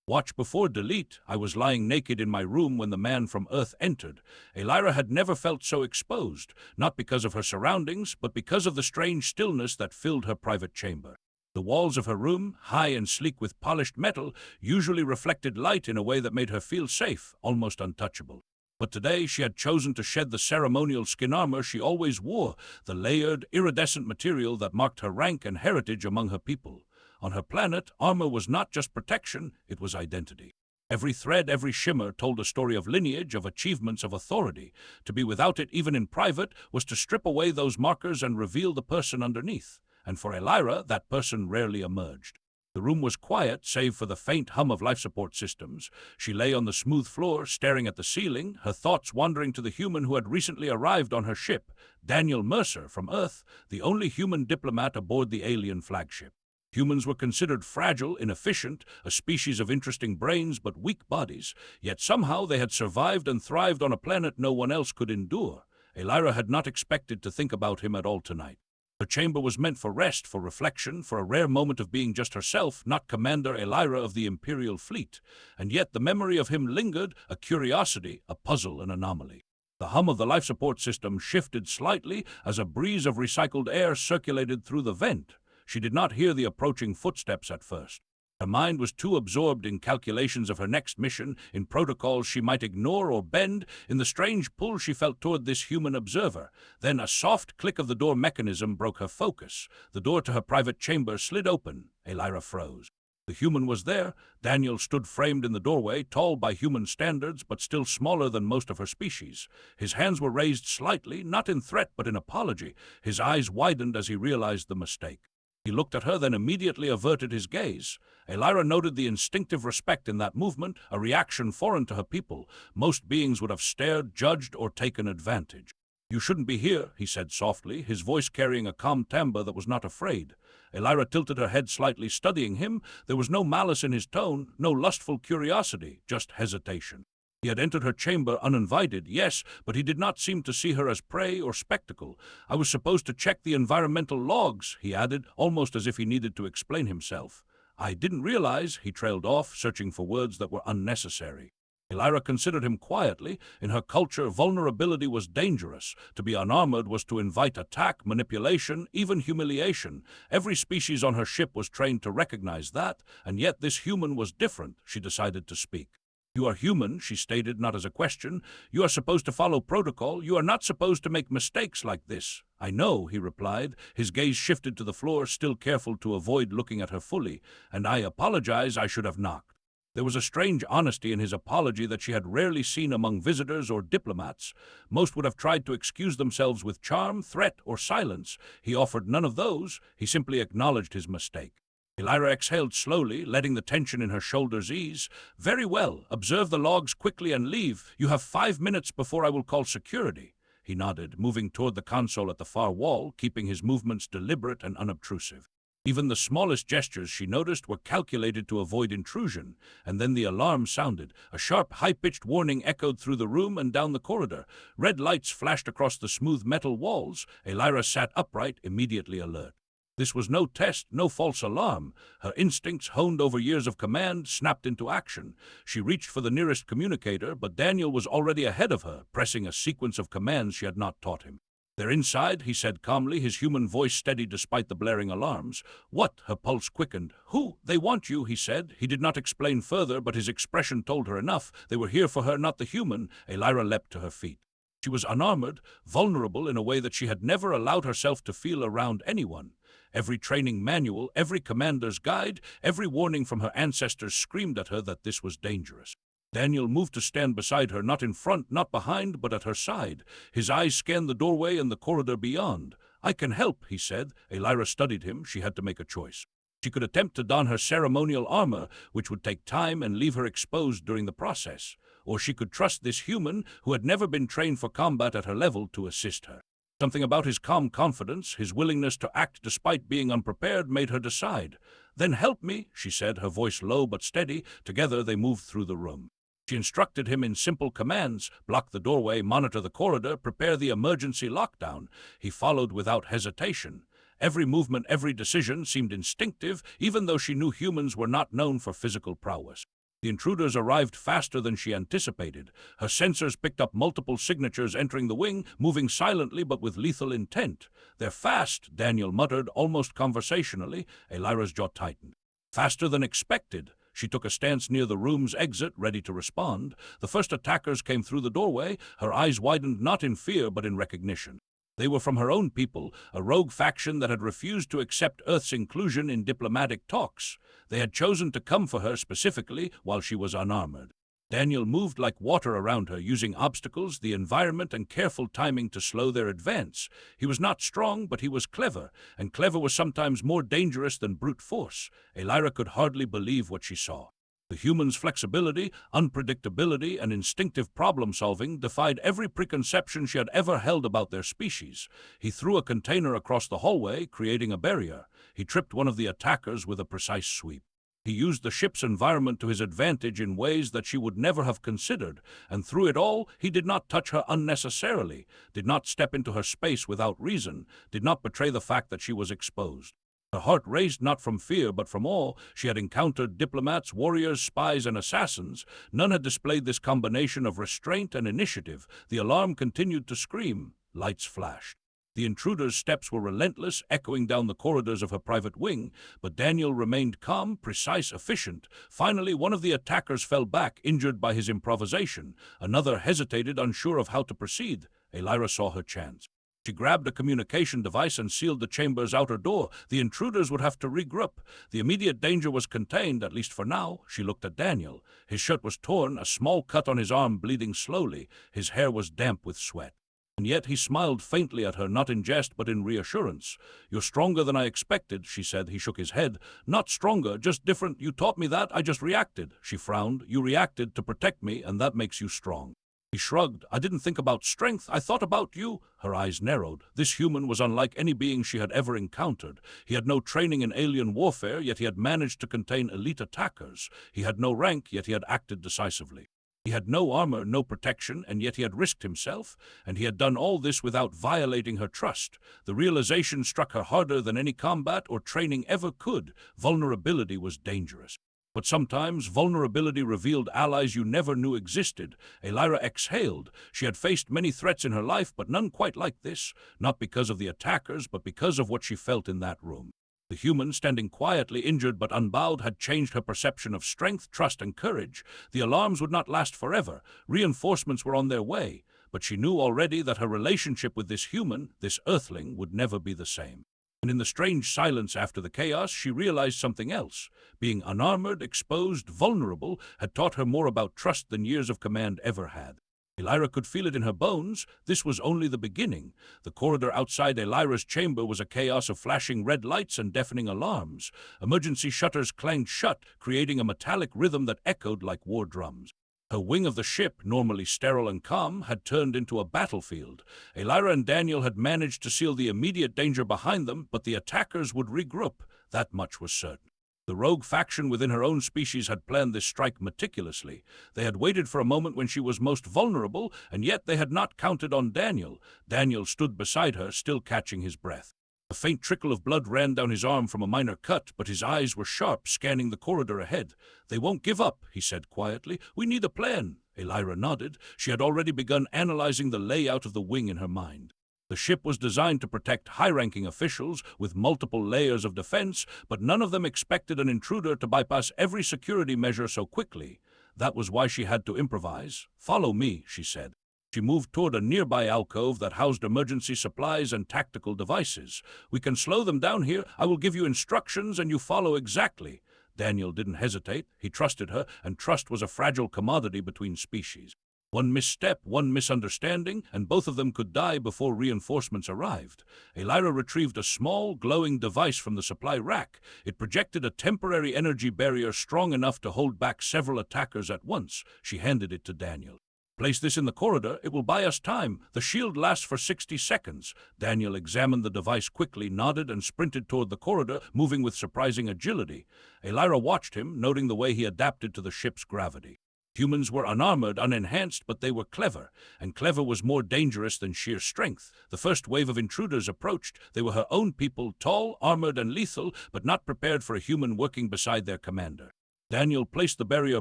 Watch before delete. I was lying naked in my room when the man from Earth entered. Elira had never felt so exposed, not because of her surroundings, but because of the strange stillness that filled her private chamber. The walls of her room, high and sleek with polished metal, usually reflected light in a way that made her feel safe, almost untouchable. But today she had chosen to shed the ceremonial skin armor she always wore, the layered, iridescent material that marked her rank and heritage among her people. On her planet, armor was not just protection, it was identity. Every thread, every shimmer told a story of lineage, of achievements, of authority. To be without it, even in private, was to strip away those markers and reveal the person underneath. And for Elira, that person rarely emerged. The room was quiet, save for the faint hum of life support systems. She lay on the smooth floor, staring at the ceiling, her thoughts wandering to the human who had recently arrived on her ship, Daniel Mercer from Earth, the only human diplomat aboard the alien flagship. Humans were considered fragile, inefficient, a species of interesting brains but weak bodies, yet somehow they had survived and thrived on a planet no one else could endure. Elira had not expected to think about him at all tonight. Her chamber was meant for rest, for reflection, for a rare moment of being just herself, not Commander Elira of the Imperial Fleet. And yet the memory of him lingered, a curiosity, a puzzle, an anomaly. The hum of the life support system shifted slightly as a breeze of recycled air circulated through the vent. She did not hear the approaching footsteps at first. Her mind was too absorbed in calculations of her next mission, in protocols she might ignore or bend, in the strange pull she felt toward this human observer. Then a soft click of the door mechanism broke her focus. The door to her private chamber slid open. Elira froze. The human was there. Daniel stood framed in the doorway, tall by human standards, but still smaller than most of her species. His hands were raised slightly, not in threat but in apology. His eyes widened as he realized the mistake. He looked at her, then immediately averted his gaze. Elira noted the instinctive respect in that movement, a reaction foreign to her people. Most beings would have stared, judged, or taken advantage. "You shouldn't be here," he said softly, his voice carrying a calm timbre that was not afraid. Elira tilted her head slightly, studying him. There was no malice in his tone, no lustful curiosity, just hesitation. He had entered her chamber uninvited, yes, but he did not seem to see her as prey or spectacle. "I was supposed to check the environmental logs," he added, almost as if he needed to explain himself. "I didn't realize," he trailed off, searching for words that were unnecessary. Elira considered him quietly. In her culture, vulnerability was dangerous. To be unarmored was to invite attack, manipulation, even humiliation. Every species on her ship was trained to recognize that, and yet this human was different. She decided to speak. "You are human," she stated, not as a question. "You are supposed to follow protocol. You are not supposed to make mistakes like this." "I know," he replied. His gaze shifted to the floor, still careful to avoid looking at her fully. "And I apologize, I should have knocked." There was a strange honesty in his apology that she had rarely seen among visitors or diplomats. Most would have tried to excuse themselves with charm, threat, or silence. He offered none of those. He simply acknowledged his mistake. Elira exhaled slowly, letting the tension in her shoulders ease. "Very well. Observe the logs quickly and leave. You have 5 minutes before I will call security." He nodded, moving toward the console at the far wall, keeping his movements deliberate and unobtrusive. Even the smallest gestures, she noticed, were calculated to avoid intrusion. And then the alarm sounded. A sharp, high-pitched warning echoed through the room and down the corridor. Red lights flashed across the smooth metal walls. Elira sat upright, immediately alert. This was no test, no false alarm. Her instincts, honed over years of command, snapped into action. She reached for the nearest communicator, but Daniel was already ahead of her, pressing a sequence of commands she had not taught him. "They're inside," he said calmly, his human voice steady despite the blaring alarms. "What?" Her pulse quickened. "Who? They want you," he said. He did not explain further, but his expression told her enough. They were here for her, not the human. Elira leapt to her feet. She was unarmored, vulnerable in a way that she had never allowed herself to feel around anyone. Every training manual, every commander's guide, every warning from her ancestors screamed at her that this was dangerous. Daniel moved to stand beside her, not in front, not behind, but at her side. His eyes scanned the doorway and the corridor beyond. "I can help," he said. Elira studied him. She had to make a choice. She could attempt to don her ceremonial armor, which would take time and leave her exposed during the process. Or she could trust this human, who had never been trained for combat at her level, to assist her. Something about his calm confidence, his willingness to act despite being unprepared, made her decide. "Then help me," she said, her voice low but steady. Together they moved through the room. She instructed him in simple commands: block the doorway, monitor the corridor, prepare the emergency lockdown. He followed without hesitation. Every movement, every decision seemed instinctive, even though she knew humans were not known for physical prowess. The intruders arrived faster than she anticipated. Her sensors picked up multiple signatures entering the wing, moving silently but with lethal intent. "They're fast," Daniel muttered, almost conversationally. Elira's jaw tightened. "Faster than expected." She took a stance near the room's exit, ready to respond. The first attackers came through the doorway. Her eyes widened not in fear but in recognition. They were from her own people, a rogue faction that had refused to accept Earth's inclusion in diplomatic talks. They had chosen to come for her specifically while she was unarmored. Daniel moved like water around her, using obstacles, the environment, and careful timing to slow their advance. He was not strong, but he was clever, and clever was sometimes more dangerous than brute force. Elira could hardly believe what she saw. The human's flexibility, unpredictability, and instinctive problem-solving defied every preconception she had ever held about their species. He threw a container across the hallway, creating a barrier. He tripped one of the attackers with a precise sweep. He used the ship's environment to his advantage in ways that she would never have considered, and through it all, he did not touch her unnecessarily, did not step into her space without reason, did not betray the fact that she was exposed. Her heart raced not from fear but from awe. She had encountered diplomats, warriors, spies, and assassins. None had displayed this combination of restraint and initiative. The alarm continued to scream. Lights flashed. The intruder's steps were relentless, echoing down the corridors of her private wing, but Daniel remained calm, precise, efficient. Finally, one of the attackers fell back, injured by his improvisation. Another hesitated, unsure of how to proceed. Elira saw her chance. She grabbed a communication device and sealed the chamber's outer door. The intruders would have to regroup. The immediate danger was contained, at least for now. She looked at Daniel. His shirt was torn, a small cut on his arm bleeding slowly. His hair was damp with sweat. And yet he smiled faintly at her, not in jest but in reassurance. "You're stronger than I expected," she said. He shook his head. "Not stronger, just different. You taught me that. I just reacted." She frowned. "You reacted to protect me, and that makes you strong." He shrugged. "I didn't think about strength. I thought about you." Her eyes narrowed. This human was unlike any being she had ever encountered. He had no training in alien warfare, yet he had managed to contain elite attackers. He had no rank, yet he had acted decisively. He had no armor, no protection, and yet he had risked himself, and he had done all this without violating her trust. The realization struck her harder than any combat or training ever could. Vulnerability was dangerous. But sometimes vulnerability revealed allies you never knew existed. Elira exhaled. She had faced many threats in her life, but none quite like this, not because of the attackers, but because of what she felt in that room. The human, standing quietly, injured but unbowed, had changed her perception of strength, trust, and courage. The alarms would not last forever. Reinforcements were on their way, but she knew already that her relationship with this human, this earthling, would never be the same. And in the strange silence after the chaos, she realized something else. Being unarmored, exposed, vulnerable, had taught her more about trust than years of command ever had. Elira could feel it in her bones. This was only the beginning. The corridor outside Elira's chamber was a chaos of flashing red lights and deafening alarms. Emergency shutters clanged shut, creating a metallic rhythm that echoed like war drums. Her wing of the ship, normally sterile and calm, had turned into a battlefield. Elira and Daniel had managed to seal the immediate danger behind them, but the attackers would regroup. That much was certain. The rogue faction within her own species had planned this strike meticulously. They had waited for a moment when she was most vulnerable, and yet they had not counted on Daniel. Daniel stood beside her, still catching his breath. A faint trickle of blood ran down his arm from a minor cut, but his eyes were sharp, scanning the corridor ahead. "They won't give up," he said quietly. "We need a plan." Elira nodded. She had already begun analyzing the layout of the wing in her mind. The ship was designed to protect high-ranking officials with multiple layers of defense, but none of them expected an intruder to bypass every security measure so quickly. That was why she had to improvise. "Follow me," she said. She moved toward a nearby alcove that housed emergency supplies and tactical devices. "We can slow them down here. I will give you instructions and you follow exactly." Daniel didn't hesitate. He trusted her, and trust was a fragile commodity between species. One misstep, one misunderstanding, and both of them could die before reinforcements arrived. Elira retrieved a small, glowing device from the supply rack. It projected a temporary energy barrier strong enough to hold back several attackers at once. She handed it to Daniel. "Place this in the corridor. It will buy us time. The shield lasts for 60 seconds. Daniel examined the device quickly, nodded, and sprinted toward the corridor, moving with surprising agility. Elira watched him, noting the way he adapted to the ship's gravity. Humans were unarmored, unenhanced, but they were clever, and clever was more dangerous than sheer strength. The first wave of intruders approached. They were her own people, tall, armored, and lethal, but not prepared for a human working beside their commander. Daniel placed the barrier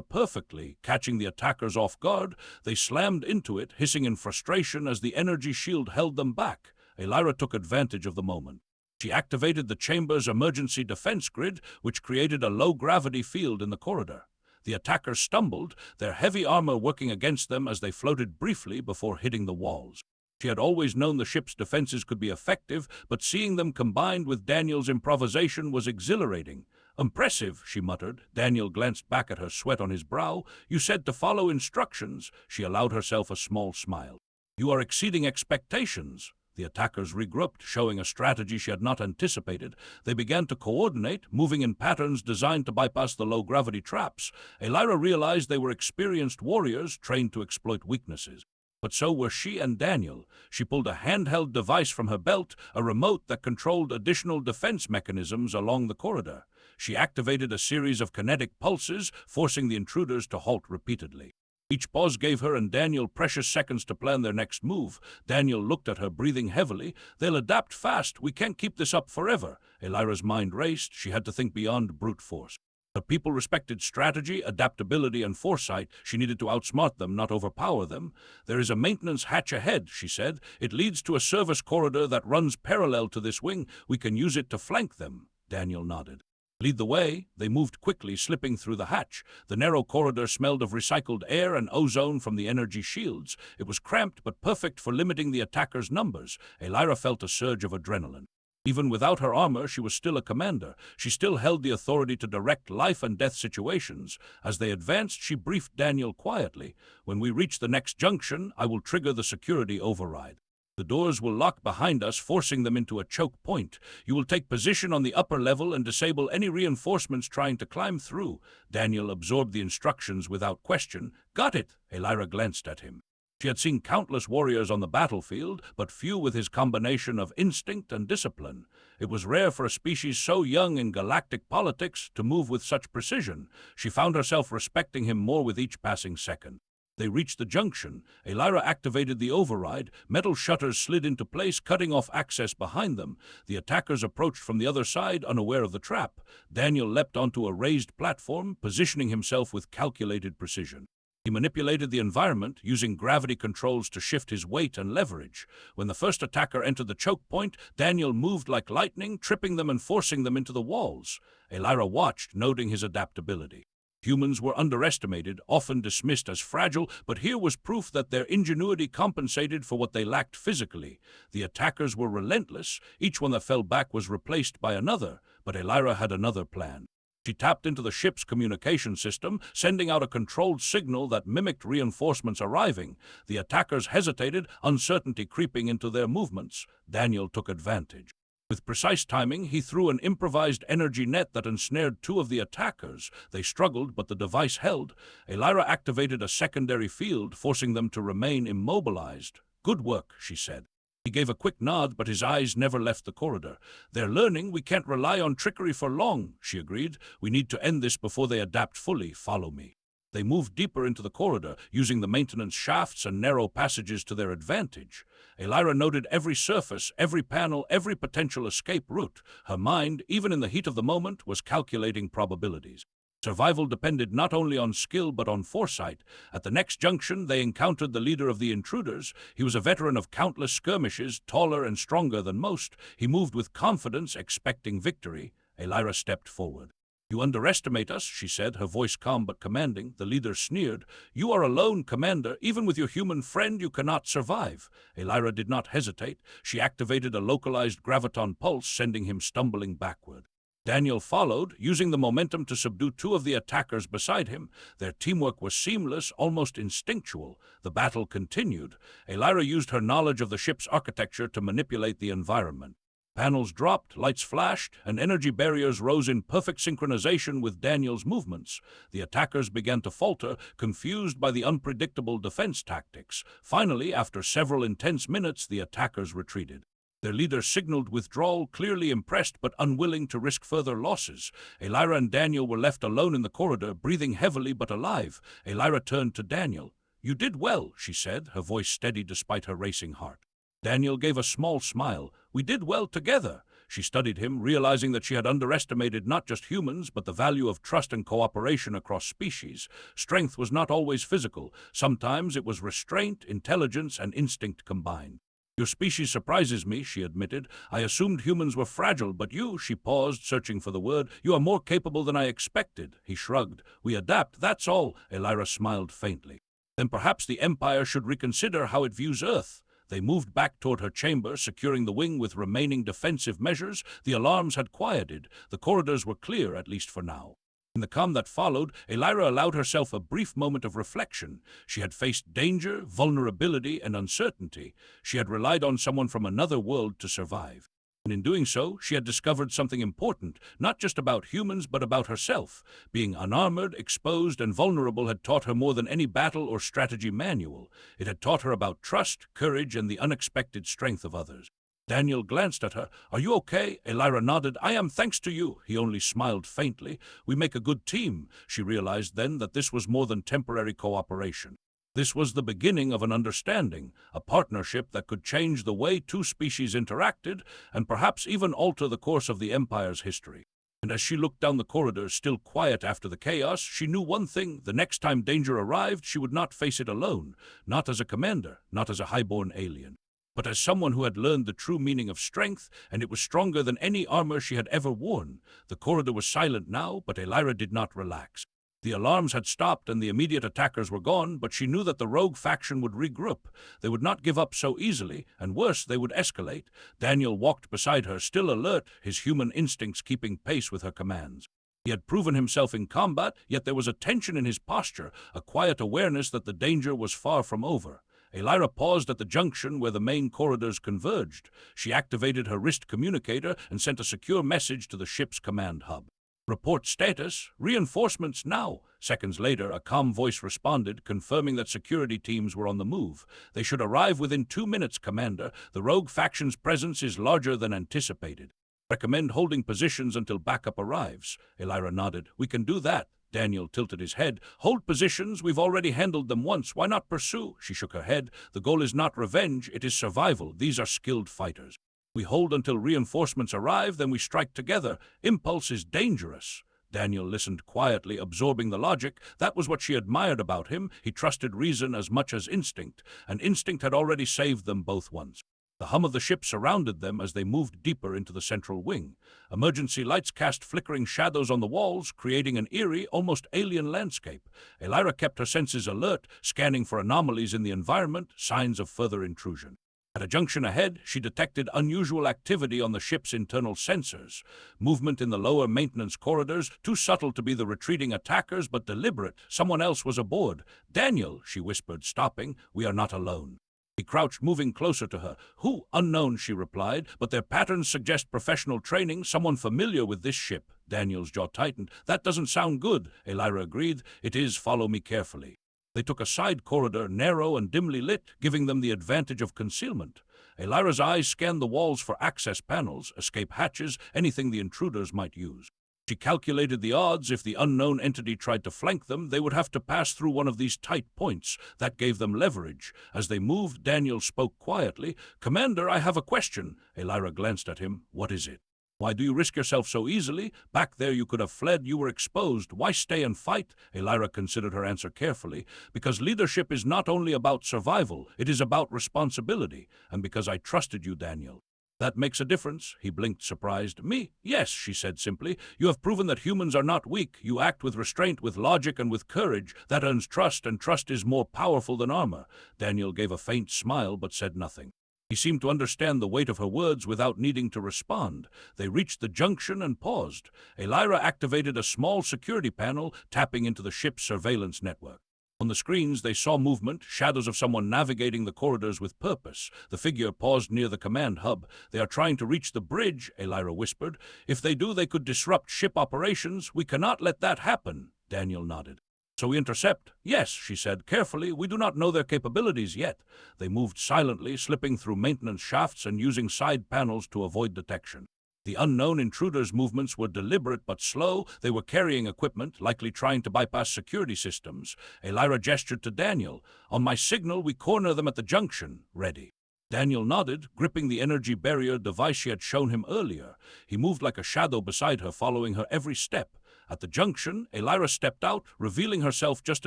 perfectly, catching the attackers off guard. They slammed into it, hissing in frustration as the energy shield held them back. Elira took advantage of the moment. She activated the chamber's emergency defense grid, which created a low-gravity field in the corridor. The attackers stumbled, their heavy armor working against them as they floated briefly before hitting the walls. She had always known the ship's defenses could be effective, but seeing them combined with Daniel's improvisation was exhilarating. "Impressive," she muttered. Daniel glanced back at her, sweat on his brow. "You said to follow instructions." She allowed herself a small smile. "You are exceeding expectations." The attackers regrouped, showing a strategy she had not anticipated. They began to coordinate, moving in patterns designed to bypass the low-gravity traps. Elira realized they were experienced warriors trained to exploit weaknesses. But so were she and Daniel. She pulled a handheld device from her belt, a remote that controlled additional defense mechanisms along the corridor. She activated a series of kinetic pulses, forcing the intruders to halt repeatedly. Each pause gave her and Daniel precious seconds to plan their next move. Daniel looked at her, breathing heavily. "They'll adapt fast. We can't keep this up forever." Elira's mind raced. She had to think beyond brute force. Her people respected strategy, adaptability, and foresight. She needed to outsmart them, not overpower them. "There is a maintenance hatch ahead," she said. "It leads to a service corridor that runs parallel to this wing. We can use it to flank them." Daniel nodded. "Lead the way." They moved quickly, slipping through the hatch. The narrow corridor smelled of recycled air and ozone from the energy shields. It was cramped but perfect for limiting the attackers' numbers. Elira felt a surge of adrenaline. Even without her armor, she was still a commander. She still held the authority to direct life-and-death situations. As they advanced, she briefed Daniel quietly. "When we reach the next junction, I will trigger the security override. The doors will lock behind us, forcing them into a choke point. You will take position on the upper level and disable any reinforcements trying to climb through." Daniel absorbed the instructions without question. "Got it." Elira glanced at him. She had seen countless warriors on the battlefield, but few with his combination of instinct and discipline. It was rare for a species so young in galactic politics to move with such precision. She found herself respecting him more with each passing second. They reached the junction. Elira activated the override. Metal shutters slid into place, cutting off access behind them. The attackers approached from the other side, unaware of the trap. Daniel leapt onto a raised platform, positioning himself with calculated precision. He manipulated the environment, using gravity controls to shift his weight and leverage. When the first attacker entered the choke point, Daniel moved like lightning, tripping them and forcing them into the walls. Elira watched, noting his adaptability. Humans were underestimated, often dismissed as fragile, but here was proof that their ingenuity compensated for what they lacked physically. The attackers were relentless. Each one that fell back was replaced by another, but Elira had another plan. She tapped into the ship's communication system, sending out a controlled signal that mimicked reinforcements arriving. The attackers hesitated, uncertainty creeping into their movements. Daniel took advantage. With precise timing, he threw an improvised energy net that ensnared two of the attackers. They struggled, but the device held. Elira activated a secondary field, forcing them to remain immobilized. "Good work," she said. He gave a quick nod, but his eyes never left the corridor. "They're learning. We can't rely on trickery for long," she agreed. "We need to end this before they adapt fully. Follow me." They moved deeper into the corridor, using the maintenance shafts and narrow passages to their advantage. Elira noted every surface, every panel, every potential escape route. Her mind, even in the heat of the moment, was calculating probabilities. Survival depended not only on skill but on foresight. At the next junction, they encountered the leader of the intruders. He was a veteran of countless skirmishes, taller and stronger than most. He moved with confidence, expecting victory. Elira stepped forward. "You underestimate us," she said, her voice calm but commanding. The leader sneered. "You are alone, Commander. Even with your human friend, you cannot survive." Elira did not hesitate. She activated a localized graviton pulse, sending him stumbling backward. Daniel followed, using the momentum to subdue two of the attackers beside him. Their teamwork was seamless, almost instinctual. The battle continued. Elira used her knowledge of the ship's architecture to manipulate the environment. Panels dropped, lights flashed, and energy barriers rose in perfect synchronization with Daniel's movements. The attackers began to falter, confused by the unpredictable defense tactics. Finally, after several intense minutes, the attackers retreated. Their leader signaled withdrawal, clearly impressed but unwilling to risk further losses. Elira and Daniel were left alone in the corridor, breathing heavily but alive. Elira turned to Daniel. "You did well," she said, her voice steady despite her racing heart. Daniel gave a small smile. "We did well together." She studied him, realizing that she had underestimated not just humans, but the value of trust and cooperation across species. Strength was not always physical. Sometimes it was restraint, intelligence, and instinct combined. "Your species surprises me," she admitted. "I assumed humans were fragile, but you," she paused, searching for the word, "you are more capable than I expected." He shrugged. "We adapt, that's all." Elira smiled faintly. "Then perhaps the Empire should reconsider how it views Earth." They moved back toward her chamber, securing the wing with remaining defensive measures. The alarms had quieted. The corridors were clear, at least for now. In the calm that followed, Elira allowed herself a brief moment of reflection. She had faced danger, vulnerability, and uncertainty. She had relied on someone from another world to survive. And in doing so, she had discovered something important, not just about humans, but about herself. Being unarmored, exposed, and vulnerable had taught her more than any battle or strategy manual. It had taught her about trust, courage, and the unexpected strength of others. Daniel glanced at her. "Are you okay?" Elira nodded. "I am, thanks to you." He only smiled faintly. "We make a good team." She realized then that this was more than temporary cooperation. This was the beginning of an understanding, a partnership that could change the way two species interacted and perhaps even alter the course of the Empire's history. And as she looked down the corridor, still quiet after the chaos, she knew one thing: the next time danger arrived, she would not face it alone, not as a commander, not as a highborn alien, but as someone who had learned the true meaning of strength, and it was stronger than any armor she had ever worn. The corridor was silent now, but Elira did not relax. The alarms had stopped and the immediate attackers were gone, but she knew that the rogue faction would regroup. They would not give up so easily, and worse, they would escalate. Daniel walked beside her, still alert, his human instincts keeping pace with her commands. He had proven himself in combat, yet there was a tension in his posture, a quiet awareness that the danger was far from over. Elira paused at the junction where the main corridors converged. She activated her wrist communicator and sent a secure message to the ship's command hub. "Report status. Reinforcements now." Seconds later, a calm voice responded, confirming that security teams were on the move. "They should arrive within 2 minutes, Commander. The rogue faction's presence is larger than anticipated. Recommend holding positions until backup arrives." Elira nodded. "We can do that." Daniel tilted his head. "Hold positions. We've already handled them once. Why not pursue?" She shook her head. "The goal is not revenge. It is survival. These are skilled fighters. We hold until reinforcements arrive, then we strike together. Impulse is dangerous." Daniel listened quietly, absorbing the logic. That was what she admired about him. He trusted reason as much as instinct, and instinct had already saved them both once. The hum of the ship surrounded them as they moved deeper into the central wing. Emergency lights cast flickering shadows on the walls, creating an eerie, almost alien landscape. Elira kept her senses alert, scanning for anomalies in the environment, signs of further intrusion. At a junction ahead, she detected unusual activity on the ship's internal sensors. Movement in the lower maintenance corridors, too subtle to be the retreating attackers, but deliberate. Someone else was aboard. "Daniel," she whispered, stopping, "we are not alone." He crouched, moving closer to her. "Who?" "Unknown," she replied, "but their patterns suggest professional training, someone familiar with this ship." Daniel's jaw tightened. "That doesn't sound good," Elira agreed. "It is. Follow me carefully." They took a side corridor, narrow and dimly lit, giving them the advantage of concealment. Elira's eyes scanned the walls for access panels, escape hatches, anything the intruders might use. She calculated the odds. If the unknown entity tried to flank them, they would have to pass through one of these tight points. That gave them leverage. As they moved, Daniel spoke quietly. "Commander, I have a question." Elira glanced at him. "What is it?" "Why do you risk yourself so easily? Back there you could have fled, you were exposed. Why stay and fight?" Elira considered her answer carefully. "Because leadership is not only about survival, it is about responsibility. And because I trusted you, Daniel." "That makes a difference." He blinked, surprised. "Me? Yes," she said simply. "You have proven that humans are not weak. You act with restraint, with logic, and with courage. That earns trust, and trust is more powerful than armor." Daniel gave a faint smile, but said nothing. He seemed to understand the weight of her words without needing to respond. They reached the junction and paused. Elira activated a small security panel, tapping into the ship's surveillance network. On the screens, they saw movement, shadows of someone navigating the corridors with purpose. The figure paused near the command hub. "They are trying to reach the bridge," Elira whispered. "If they do, they could disrupt ship operations. We cannot let that happen." Daniel nodded. "So we intercept?" "Yes," she said carefully. "We do not know their capabilities yet." They moved silently, slipping through maintenance shafts and using side panels to avoid detection. The unknown intruders' movements were deliberate but slow. They were carrying equipment, likely trying to bypass security systems. Elira gestured to Daniel. "On my signal, we corner them at the junction. Ready." Daniel nodded, gripping the energy barrier device she had shown him earlier. He moved like a shadow beside her, following her every step. At the junction, Elira stepped out, revealing herself just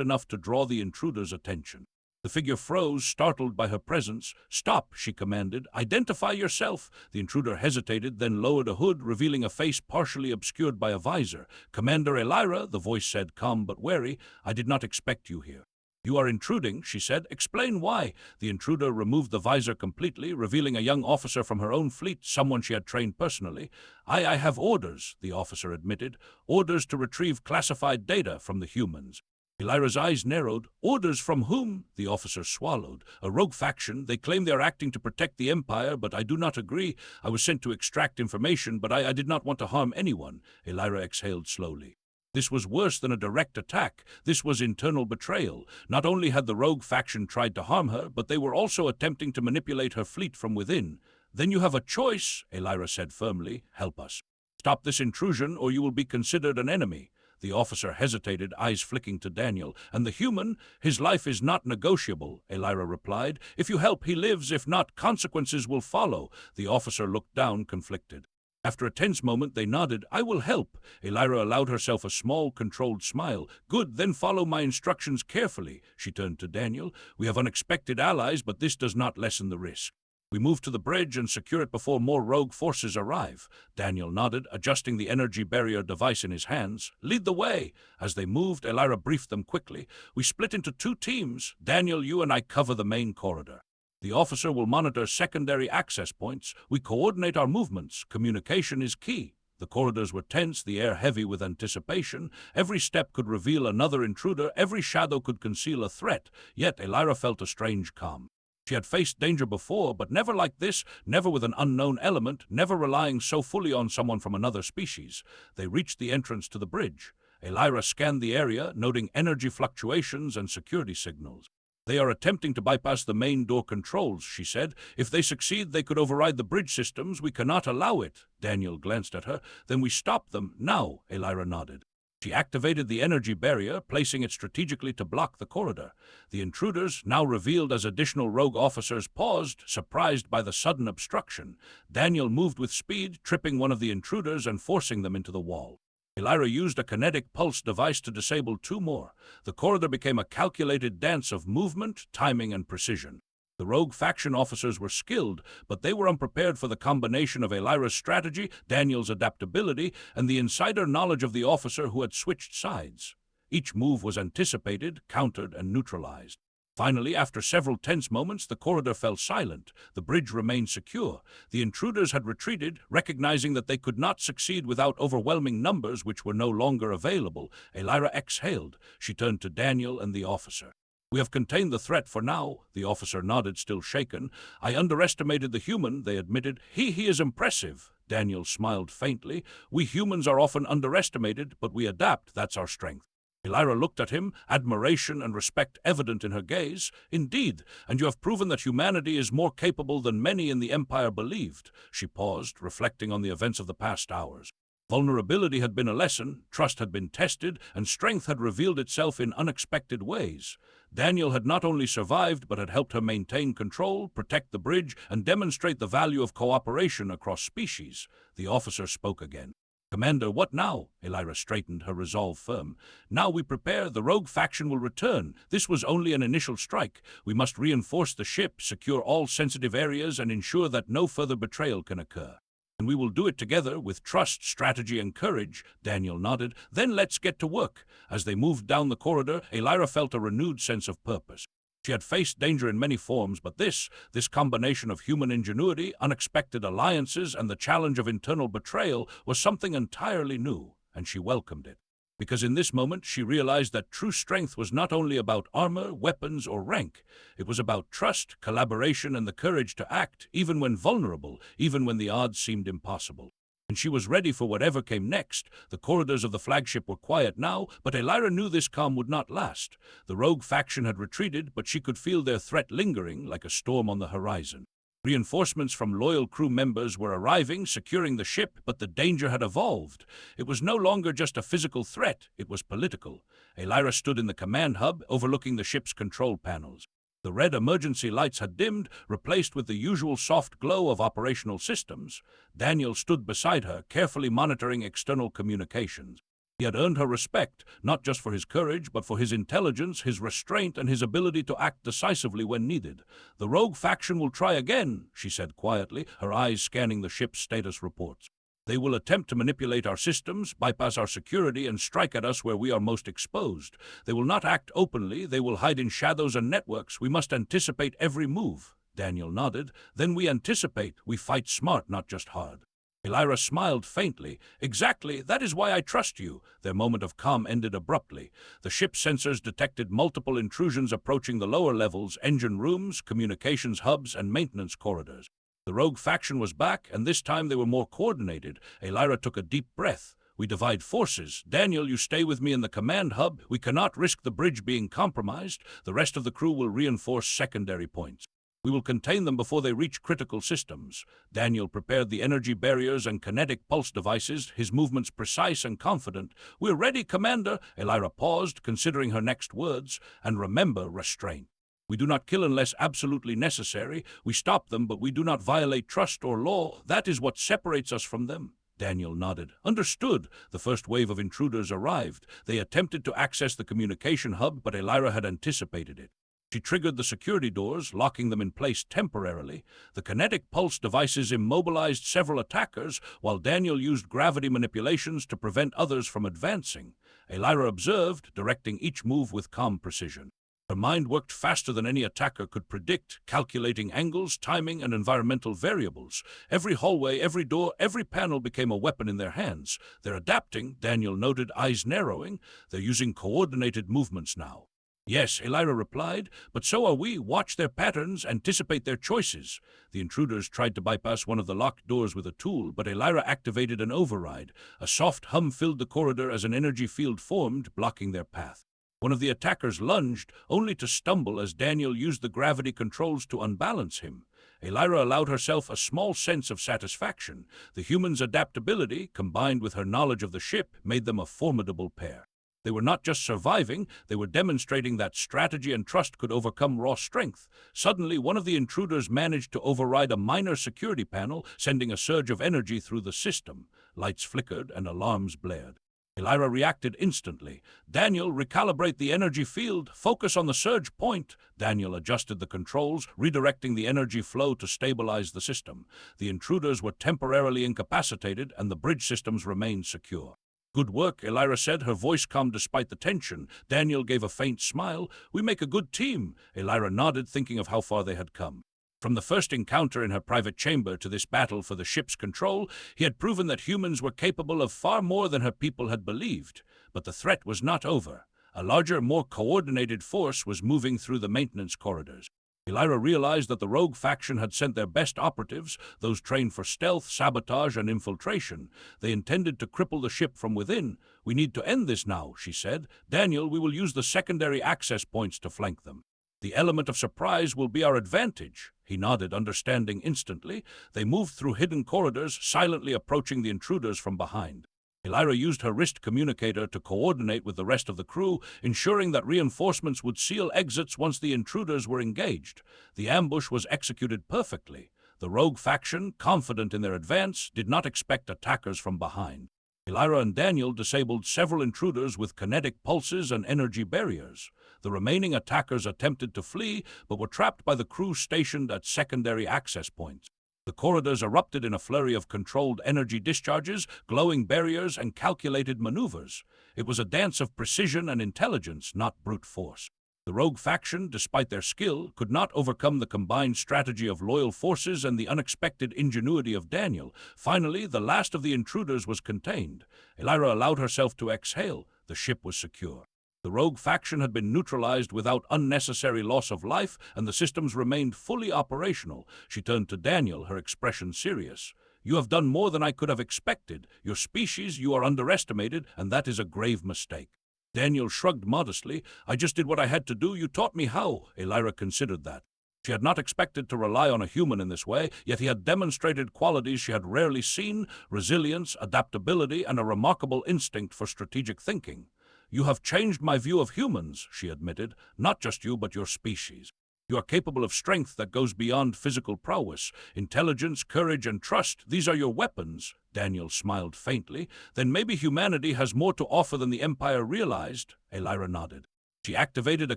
enough to draw the intruder's attention. The figure froze, startled by her presence. "Stop," she commanded. "Identify yourself." The intruder hesitated, then lowered a hood, revealing a face partially obscured by a visor. "Commander Elira," the voice said, calm but wary, "I did not expect you here." "You are intruding," she said. "Explain why." The intruder removed the visor completely, revealing a young officer from her own fleet, someone she had trained personally. I have orders," the officer admitted. "Orders to retrieve classified data from the humans." Elira's eyes narrowed. "Orders from whom?" The officer swallowed. "A rogue faction. They claim they are acting to protect the Empire, but I do not agree. I was sent to extract information, but I did not want to harm anyone." Elira exhaled slowly. This was worse than a direct attack. This was internal betrayal. Not only had the rogue faction tried to harm her, but they were also attempting to manipulate her fleet from within. "Then you have a choice," Elira said firmly. "Help us. Stop this intrusion, or you will be considered an enemy." The officer hesitated, eyes flicking to Daniel. "And the human? His life is not negotiable," Elira replied. "If you help, he lives. If not, consequences will follow." The officer looked down, conflicted. After a tense moment, they nodded. "I will help." Elira allowed herself a small, controlled smile. "Good, then follow my instructions carefully." She turned to Daniel. "We have unexpected allies, but this does not lessen the risk. We move to the bridge and secure it before more rogue forces arrive." Daniel nodded, adjusting the energy barrier device in his hands. "Lead the way." As they moved, Elira briefed them quickly. "We split into 2 teams. Daniel, you and I cover the main corridor. The officer will monitor secondary access points. We coordinate our movements. Communication is key." The corridors were tense, the air heavy with anticipation. Every step could reveal another intruder, every shadow could conceal a threat. Yet Elira felt a strange calm. She had faced danger before, but never like this, never with an unknown element, never relying so fully on someone from another species. They reached the entrance to the bridge. Elira scanned the area, noting energy fluctuations and security signals. "They are attempting to bypass the main door controls," she said. "If they succeed, they could override the bridge systems. We cannot allow it." Daniel glanced at her. "Then we stop them now," Elira nodded. She activated the energy barrier, placing it strategically to block the corridor. The intruders, now revealed as additional rogue officers, paused, surprised by the sudden obstruction. Daniel moved with speed, tripping one of the intruders and forcing them into the wall. Elira used a kinetic pulse device to disable 2 more. The corridor became a calculated dance of movement, timing, and precision. The rogue faction officers were skilled, but they were unprepared for the combination of Elira's strategy, Daniel's adaptability, and the insider knowledge of the officer who had switched sides. Each move was anticipated, countered, and neutralized. Finally, after several tense moments, the corridor fell silent. The bridge remained secure. The intruders had retreated, recognizing that they could not succeed without overwhelming numbers which were no longer available. Elira exhaled. She turned to Daniel and the officer. "We have contained the threat for now." The officer nodded, still shaken. "I underestimated the human," they admitted. He is impressive." Daniel smiled faintly. "We humans are often underestimated, but we adapt. That's our strength." Elira looked at him, admiration and respect evident in her gaze. "Indeed, and you have proven that humanity is more capable than many in the Empire believed." She paused, reflecting on the events of the past hours. Vulnerability had been a lesson, trust had been tested, and strength had revealed itself in unexpected ways. Daniel had not only survived, but had helped her maintain control, protect the bridge, and demonstrate the value of cooperation across species. The officer spoke again. "Commander, what now?" Elira straightened, her resolve firm. "Now we prepare. The rogue faction will return. This was only an initial strike. We must reinforce the ship, secure all sensitive areas, and ensure that no further betrayal can occur. And we will do it together with trust, strategy, and courage." Daniel nodded. "Then let's get to work." As they moved down the corridor, Elira felt a renewed sense of purpose. She had faced danger in many forms, but this combination of human ingenuity, unexpected alliances, and the challenge of internal betrayal was something entirely new, and she welcomed it. Because in this moment she realized that true strength was not only about armor, weapons, or rank. It was about trust, collaboration, and the courage to act, even when vulnerable, even when the odds seemed impossible. And she was ready for whatever came next. The corridors of the flagship were quiet now, but Elira knew this calm would not last. The rogue faction had retreated, but she could feel their threat lingering like a storm on the horizon. Reinforcements from loyal crew members were arriving, securing the ship, but the danger had evolved. It was no longer just a physical threat, it was political. Elira stood in the command hub, overlooking the ship's control panels. The red emergency lights had dimmed, replaced with the usual soft glow of operational systems. Daniel stood beside her, carefully monitoring external communications. He had earned her respect, not just for his courage, but for his intelligence, his restraint, and his ability to act decisively when needed. "The rogue faction will try again," she said quietly, her eyes scanning the ship's status reports. "They will attempt to manipulate our systems, bypass our security, and strike at us where we are most exposed. They will not act openly, they will hide in shadows and networks. We must anticipate every move." Daniel nodded. "Then we anticipate. We fight smart, not just hard." Elira smiled faintly. "Exactly, that is why I trust you." Their moment of calm ended abruptly. The ship's sensors detected multiple intrusions approaching the lower levels, engine rooms, communications hubs, and maintenance corridors. The rogue faction was back, and this time they were more coordinated. Elira took a deep breath. "We divide forces. Daniel, you stay with me in the command hub. We cannot risk the bridge being compromised. The rest of the crew will reinforce secondary points. We will contain them before they reach critical systems." Daniel prepared the energy barriers and kinetic pulse devices, his movements precise and confident. "We're ready, Commander." Elira paused, considering her next words. "And remember, restraint. We do not kill unless absolutely necessary. We stop them, but we do not violate trust or law. That is what separates us from them." Daniel nodded. "Understood." The first wave of intruders arrived. They attempted to access the communication hub, but Elira had anticipated it. She triggered the security doors, locking them in place temporarily. The kinetic pulse devices immobilized several attackers, while Daniel used gravity manipulations to prevent others from advancing. Elira observed, directing each move with calm precision. Her mind worked faster than any attacker could predict, calculating angles, timing, and environmental variables. Every hallway, every door, every panel became a weapon in their hands. "They're adapting," Daniel noted, eyes narrowing. "They're using coordinated movements now." "Yes," Elira replied, "but so are we. Watch their patterns, anticipate their choices." The intruders tried to bypass one of the locked doors with a tool, but Elira activated an override. A soft hum filled the corridor as an energy field formed, blocking their path. One of the attackers lunged, only to stumble as Daniel used the gravity controls to unbalance him. Elira allowed herself a small sense of satisfaction. The human's adaptability, combined with her knowledge of the ship, made them a formidable pair. They were not just surviving, they were demonstrating that strategy and trust could overcome raw strength. Suddenly, one of the intruders managed to override a minor security panel, sending a surge of energy through the system. Lights flickered and alarms blared. Elira reacted instantly. "Daniel, recalibrate the energy field. Focus on the surge point." Daniel adjusted the controls, redirecting the energy flow to stabilize the system. The intruders were temporarily incapacitated, and the bridge systems remained secure. "Good work," Elira said, her voice calm despite the tension. Daniel gave a faint smile. "We make a good team." Elira nodded, thinking of how far they had come. From the first encounter in her private chamber to this battle for the ship's control, he had proven that humans were capable of far more than her people had believed. But the threat was not over. A larger, more coordinated force was moving through the maintenance corridors. Elira realized that the rogue faction had sent their best operatives, those trained for stealth, sabotage, and infiltration. They intended to cripple the ship from within. "We need to end this now," she said. "Daniel, we will use the secondary access points to flank them. The element of surprise will be our advantage." He nodded, understanding instantly. They moved through hidden corridors, silently approaching the intruders from behind. Elira used her wrist communicator to coordinate with the rest of the crew, ensuring that reinforcements would seal exits once the intruders were engaged. The ambush was executed perfectly. The rogue faction, confident in their advance, did not expect attackers from behind. Elira and Daniel disabled several intruders with kinetic pulses and energy barriers. The remaining attackers attempted to flee, but were trapped by the crew stationed at secondary access points. The corridors erupted in a flurry of controlled energy discharges, glowing barriers, and calculated maneuvers. It was a dance of precision and intelligence, not brute force. The rogue faction, despite their skill, could not overcome the combined strategy of loyal forces and the unexpected ingenuity of Daniel. Finally, the last of the intruders was contained. Elira allowed herself to exhale. The ship was secure. The rogue faction had been neutralized without unnecessary loss of life, and the systems remained fully operational. She turned to Daniel, her expression serious. "You have done more than I could have expected. Your species, you are underestimated, and that is a grave mistake." Daniel shrugged modestly. "I just did what I had to do. You taught me how." Elira considered that. She had not expected to rely on a human in this way, yet he had demonstrated qualities she had rarely seen: resilience, adaptability, and a remarkable instinct for strategic thinking. "You have changed my view of humans," she admitted. "Not just you, but your species." You are capable of strength that goes beyond physical prowess. Intelligence, courage, and trust, these are your weapons." Daniel smiled faintly. "Then maybe humanity has more to offer than the Empire realized." Elira nodded. She activated a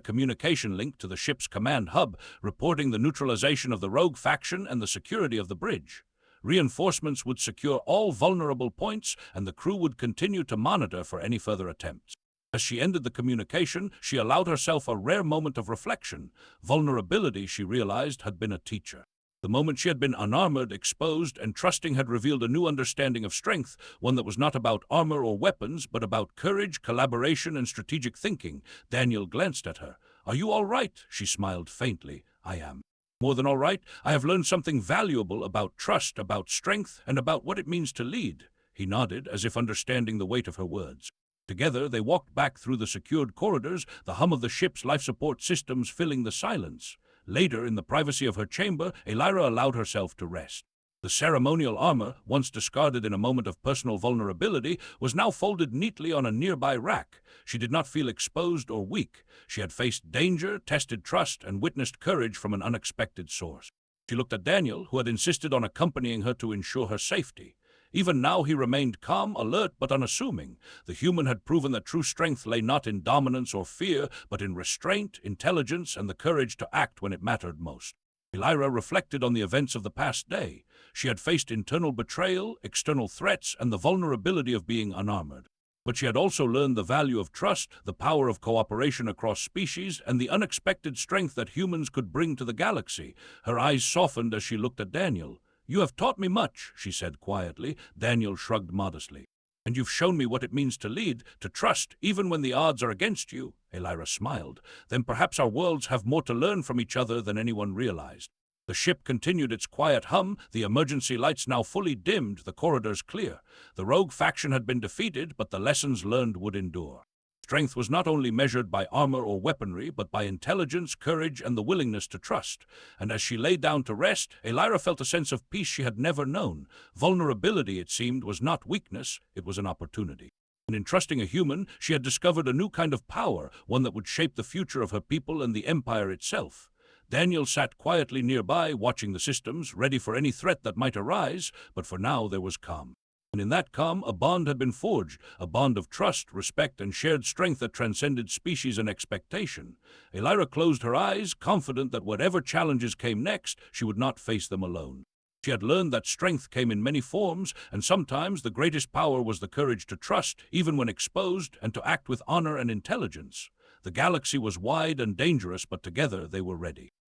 communication link to the ship's command hub, reporting the neutralization of the rogue faction and the security of the bridge. Reinforcements would secure all vulnerable points, and the crew would continue to monitor for any further attempts. As she ended the communication, she allowed herself a rare moment of reflection. Vulnerability, she realized, had been a teacher. The moment she had been unarmored, exposed, and trusting had revealed a new understanding of strength, one that was not about armor or weapons, but about courage, collaboration, and strategic thinking. Daniel glanced at her. "Are you all right?" She smiled faintly. "I am. More than all right, I have learned something valuable about trust, about strength, and about what it means to lead." He nodded, as if understanding the weight of her words. Together, they walked back through the secured corridors, the hum of the ship's life support systems filling the silence. Later, in the privacy of her chamber, Elira allowed herself to rest. The ceremonial armor, once discarded in a moment of personal vulnerability, was now folded neatly on a nearby rack. She did not feel exposed or weak. She had faced danger, tested trust, and witnessed courage from an unexpected source. She looked at Daniel, who had insisted on accompanying her to ensure her safety. Even now he remained calm, alert, but unassuming. The human had proven that true strength lay not in dominance or fear, but in restraint, intelligence, and the courage to act when it mattered most. Elira reflected on the events of the past day. She had faced internal betrayal, external threats, and the vulnerability of being unarmored. But she had also learned the value of trust, the power of cooperation across species, and the unexpected strength that humans could bring to the galaxy. Her eyes softened as she looked at Daniel. "You have taught me much," she said quietly. Daniel shrugged modestly. "And you've shown me what it means to lead, to trust, even when the odds are against you." Elira smiled. "Then perhaps our worlds have more to learn from each other than anyone realized." The ship continued its quiet hum, the emergency lights now fully dimmed, the corridors clear. The rogue faction had been defeated, but the lessons learned would endure. Strength was not only measured by armor or weaponry, but by intelligence, courage, and the willingness to trust. And as she lay down to rest, Elira felt a sense of peace she had never known. Vulnerability, it seemed, was not weakness, it was an opportunity. And in trusting a human, she had discovered a new kind of power, one that would shape the future of her people and the Empire itself. Daniel sat quietly nearby, watching the systems, ready for any threat that might arise, but for now there was calm. And in that calm, a bond had been forged, a bond of trust, respect, and shared strength that transcended species and expectation. Elira closed her eyes, confident that whatever challenges came next, she would not face them alone. She had learned that strength came in many forms, and sometimes the greatest power was the courage to trust, even when exposed, and to act with honor and intelligence. The galaxy was wide and dangerous, but together they were ready.